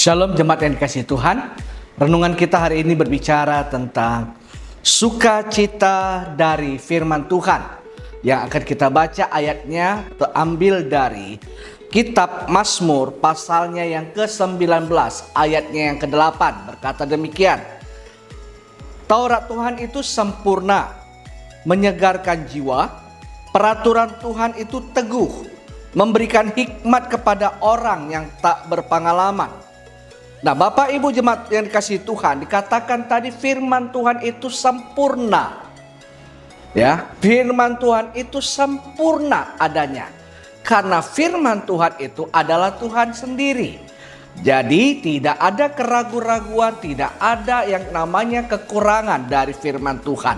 Shalom jemaat yang dikasihi Tuhan. Renungan kita hari ini berbicara tentang sukacita dari firman Tuhan. Yang akan kita baca ayatnya terambil dari kitab Mazmur pasalnya yang ke-19 ayatnya yang ke-8. Berkata demikian: Taurat Tuhan itu sempurna, menyegarkan jiwa. Peraturan Tuhan itu teguh, memberikan hikmat kepada orang yang tak berpengalaman. Nah, Bapak Ibu jemaat yang dikasihi Tuhan, dikatakan tadi firman Tuhan itu sempurna. Ya, firman Tuhan itu sempurna adanya. Karena firman Tuhan itu adalah Tuhan sendiri. Jadi tidak ada keraguan-raguan, tidak ada yang namanya kekurangan dari firman Tuhan.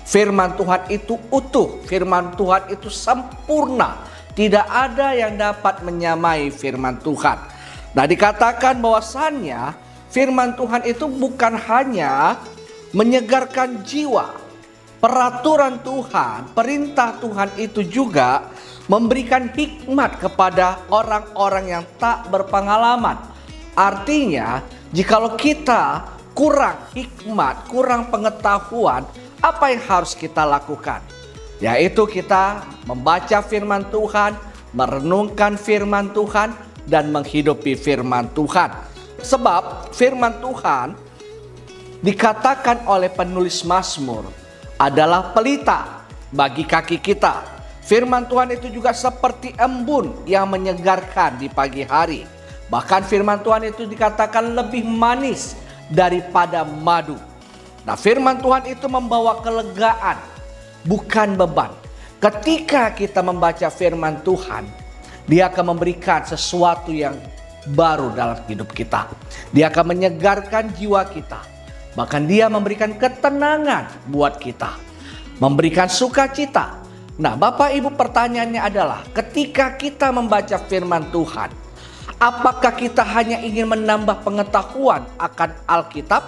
Firman Tuhan itu utuh, firman Tuhan itu sempurna. Tidak ada yang dapat menyamai firman Tuhan. Nah, dikatakan bahwasannya firman Tuhan itu bukan hanya menyegarkan jiwa. Peraturan Tuhan, perintah Tuhan itu juga memberikan hikmat kepada orang-orang yang tak berpengalaman. Artinya, jikalau kita kurang hikmat, kurang pengetahuan, apa yang harus kita lakukan? Yaitu kita membaca firman Tuhan, merenungkan firman Tuhan, dan menghidupi firman Tuhan. Sebab firman Tuhan dikatakan oleh penulis Mazmur adalah pelita bagi kaki kita. Firman Tuhan itu juga seperti embun yang menyegarkan di pagi hari. Bahkan firman Tuhan itu dikatakan lebih manis daripada madu. Nah, firman Tuhan itu membawa kelegaan, bukan beban. Ketika kita membaca firman Tuhan, Dia akan memberikan sesuatu yang baru dalam hidup kita. Dia akan menyegarkan jiwa kita. Bahkan Dia memberikan ketenangan buat kita, memberikan sukacita. Nah, Bapak Ibu, pertanyaannya adalah ketika kita membaca firman Tuhan, apakah kita hanya ingin menambah pengetahuan akan Alkitab?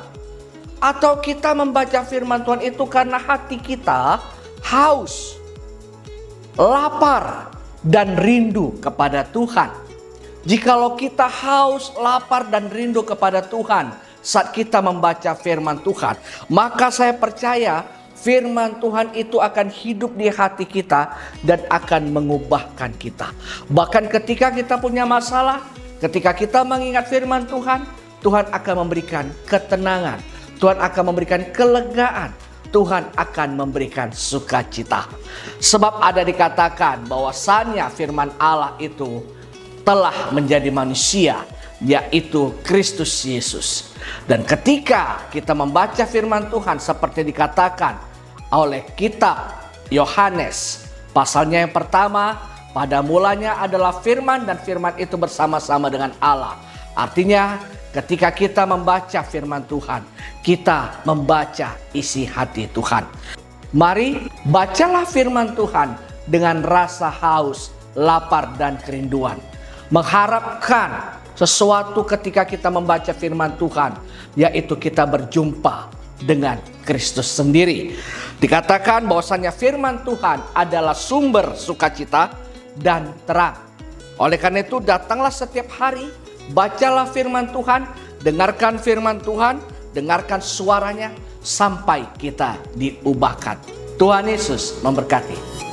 Atau kita membaca firman Tuhan itu karena hati kita haus, lapar, dan rindu kepada Tuhan? Jikalau kita haus, lapar, dan rindu kepada Tuhan saat kita membaca firman Tuhan, maka saya percaya firman Tuhan itu akan hidup di hati kita dan akan mengubahkan kita. Bahkan ketika kita punya masalah, ketika kita mengingat firman Tuhan, Tuhan akan memberikan ketenangan, Tuhan akan memberikan kelegaan, Tuhan akan memberikan sukacita. Sebab ada dikatakan bahwasannya firman Allah itu telah menjadi manusia, yaitu Kristus Yesus. Dan ketika kita membaca firman Tuhan seperti dikatakan oleh kitab Yohanes pasalnya yang pertama, pada mulanya adalah firman dan firman itu bersama-sama dengan Allah. Artinya ketika kita membaca firman Tuhan, kita membaca isi hati Tuhan. Mari bacalah firman Tuhan dengan rasa haus, lapar, dan kerinduan. Mengharapkan sesuatu ketika kita membaca firman Tuhan, yaitu kita berjumpa dengan Kristus sendiri. Dikatakan bahwasannya firman Tuhan adalah sumber sukacita dan terang. Oleh karena itu, datanglah setiap hari, bacalah firman Tuhan, dengarkan firman Tuhan, dengarkan suaranya sampai kita diubahkan. Tuhan Yesus memberkati.